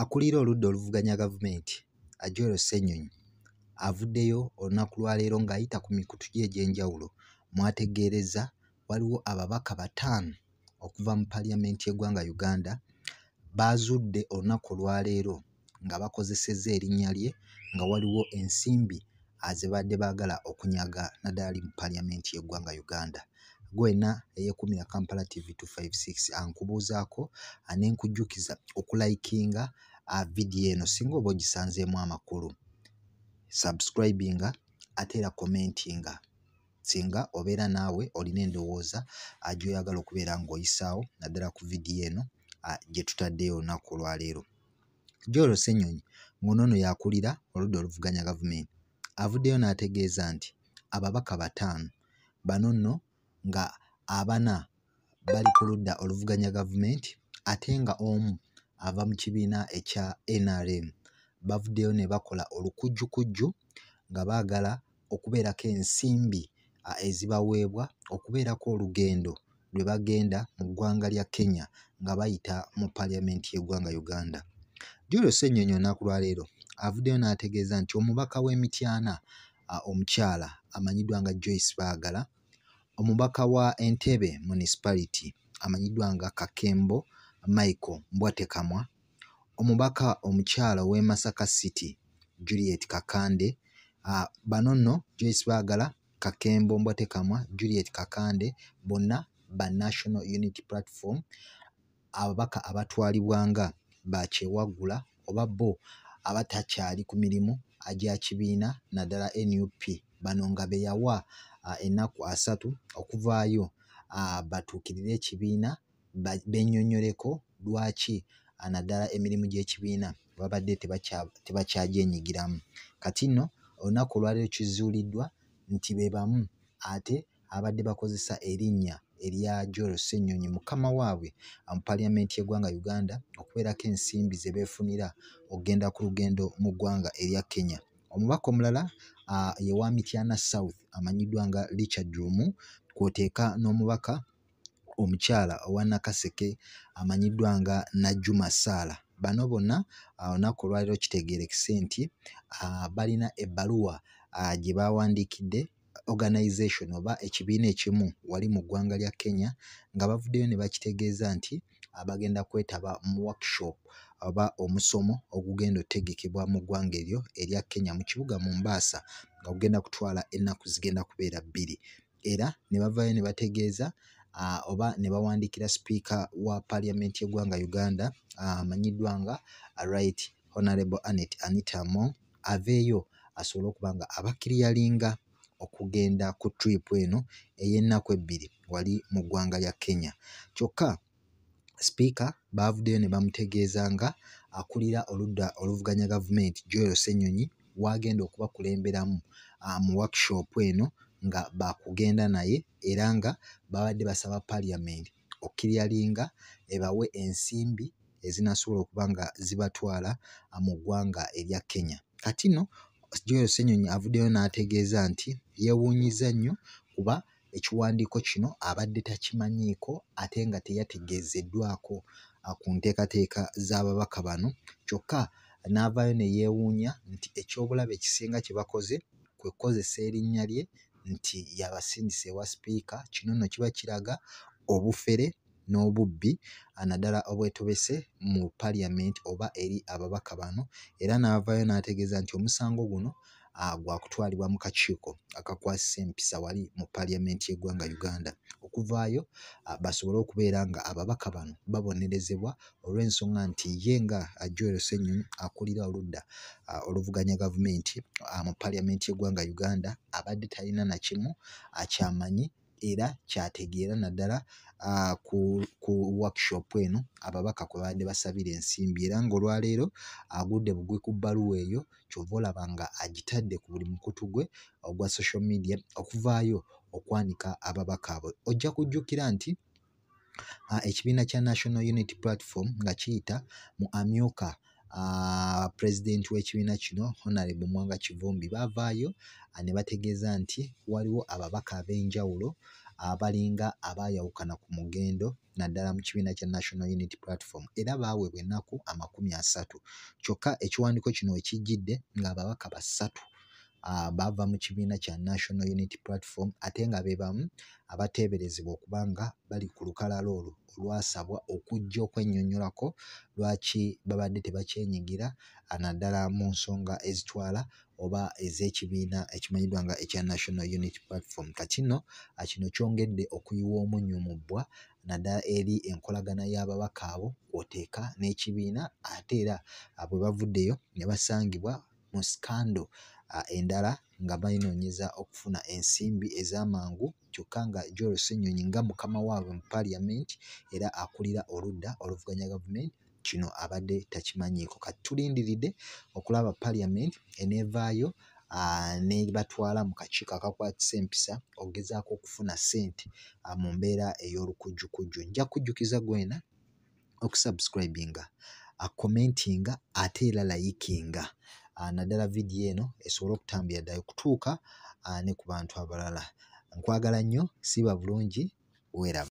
Akulira oludda oluvuganya gavumenti Joel Ssenyonyi avuddeyo olunaku lwaleero ng'ayita ku mikutu gye egy'enjawulo mwategeereza waliwo ababaka 5 okuva mu Paaliyamenti y'eggwanga Uganda baazudde olunaku olwaleero nga bakozesezza erinnya lye nga waliwo ensimbi azibadde baagala okunyaga naddala mu Paaliyamenti y'eggwanga Uganda. Gwena eyekumira Kampala TV 256 ankubuuzaako anenkujjukiza okulayikinga vidiyo eno singa oba ogisanzeemu amakulu, subscribinga ate era commentinga singa obeera naawe olina endowooza gy'oyagala okubeera ng'oyisaawo naddala ku vidiyo eno gye tutaddeyo olunaku olwaleero. Joel Ssenyonyi ng'ono yakulira oludda oluvuganya gavumenti avuddeyo n'ategeeza nti ababaka 5 bano nno nga 4 bali ku ludda oluvuganya gavumenti ate nga omu ava mu kibiina ekya NRM bavuddeyo ne bakola olukujjukujju nga baagala okubeerako ensimbi ezibaweebwa okubeerako olugendo lwe bagenda mu ggwanga lya Kenya nga bayita mu Paaliyamenti y'eggwanga Uganda. Joel Ssenyonyi olunaku lwaleero avuddeyo n'ategeeza nti omubaka w'Emityana omukyala amanyiddwa nga Joyce Baagala, omubaka wa Entebbe Municipality amanyiddwa nga Kakembo Michael Mbwatekamwa, omubaka omukyala w'e Masaka City Juliet Kakande, bano nno Joyce Baagala, Kakembo Mbwatekamwa, Juliet Kakande bonna ba National Unity Platform, ababaka abatwalibwa nga bakyewaggula oba bo abatakyali ku mirimu agya kibiina naddala NUP, bano nga be yawa ennaku 3 okuvaayo batuukirire ekibiina bennyonnyoleko lwaki naddala emirimu gy'ekibiina babadde tebakyagyenyigiramu. Kati nno olunaku olwaleero kizuuliddwa nti be bamu ate abadde bakozesa erinnya erya Joel Ssenyonyi mukama waabwe mu Paaliyamenti y'eggwanga Uganda okubeerako ensimbi ze beefunira okugenda ku lugendo mu ggwanga erya Kenya. Omubaka omulala ye wa Mityana South amanyiddwa nga Richard Lumu, kw'oteeka n'omubaka omukyala owa Nakaseke amanyiddwa nga Najjuma Saala. Bano bonna olunaku olwaleero kitegeerekese nti balina ebbaluwa gye baawandiikidde organization oba ekibiina ekimu wali mu ggwanga lya Kenya nga bavuddeyo ne bakitegeeza nti bagenda kwetaba mu workshop oba omusomo ogugenda otegekebwa mu ggwanga eryo erya Kenya mu kibuga Mombasa nga gugenda kutwala ennaku zigenda kubeera 2 era ne bavaayo ne bategeeza oba ne bawandiikira sipiika wa Paaliyamenti y'eggwanga Uganda amanyiddwa nga Right Honorable Anita Among aveeyo asobole okuba nga abakiriyalinga okugenda ku trip eno ey'ennaku 2 wali mu ggwanga lya Kenya. Kyokka sipiika baavuddeyo ne bamutegeeza nga akulira oludda oluvuganya gavumenti Joel Ssenyonyi wagenda okubakulemberamu mu workshop eno nga bakugenda naye era nga babadde basaba Paaliyamenti okukiryalinga ebawe ensimbi ezinasobola okuba nga zibatwala mu ggwanga erya Kenya. Kati nno Joel Ssenyonyi avuddeyo n'ategeeza nti yeewuunyiza nnyo kuba ekiwandiiko kino abadde takimanyiiko ate nga teyategeezeddwako ku nteekateeka z'ababaka bano, kyokka n'avaayo ne yeewuunya nti ekyobulabe ekisinga kye bakoze kwe kukozesa erinnya lye nti yabasindisa ewa sipiika. Kino nno kiba kiraga obufere n'obubbi naddala obwetobese mu Paaliyamenti oba eri ababaka bano, era n'avaayo n'ategeeza nti omusango guno gwa kutwalibwa mu kakiiko akakwasisa empisa wali mu Paaliyamenti y'eggwanga Uganda okuvaayo basobole okubeera nga ababaka bano babonerezebwa olw'ensonga nti ye nga Joel Ssenyonyi akulira oludda oluvuganya gavumenti mu Paaliyamenti y'eggwanga Uganda abadde talina na kimu akyamanyi era kyategeera naddala ku workshop eno ababaka kwe babadde basabira ensimbi, era ng'olwaleero agudde bugwi ku bbaluwa eyo ky'ova olaba nga agitadde ku buli mukutu gwe ogwa social media okuvaayo okwanika ababaka abo. Ojja kujjukira nti ekibiina kya National Unity Platform nga kiyita mu amyuka pulezidenti w'ekibiina kino Honorable Mwanga Kivumbi baavaayo ne bategeeza nti waliwo ababaka ab'enjawulo abalinga abayawukana ku mugendo naddala mu kibiina kya National Unity Platform era baweebwa ennaku 30 kyokka ekiwandiiko kino ekijjidde ng'ababaka basatu bava mu kibiina kya National Unity Platform ate nga be bamu abateeberezebwa okuba nga bali ku lukalala olwo olwasabwa okujja okwennyonnyolako lwaki babadde tebakyenyigira naddala mu nsonga ezitwala oba ez'ekibiina ekimanyiddwa nga ekya National Unity Platform. Kino kyongedde okuyiwa omunnyo mu bbwa naddala eri enkolagana y'ababaka abo kw'oteeka n'ekibiina ate era bwe bavuddeyo ne basangibwa mu skando endala nga bayinoonyeza okufuna ensimbi ez'amangu kyokka nga Joel Ssenyonyi nga mukama waabwe mu Parliament era akulira oludda oluvuganya gavumenti kino abadde takimanyiiko. Kati tulindiridde okulaba Parliament eneevaayo ne batwala mu kakiiko akakwatisa empisa okugezaako okufuna ssente mu mbeera ey'olukujjukujju. Nja kujjukiza gwena okusubscribinga commentinga ate era layikinga naddala vidiyo eno esobole okutambulira ddala okutuuka ne ku bantu abalala. Nkwagala nnyo, siba bulungi, weeraba.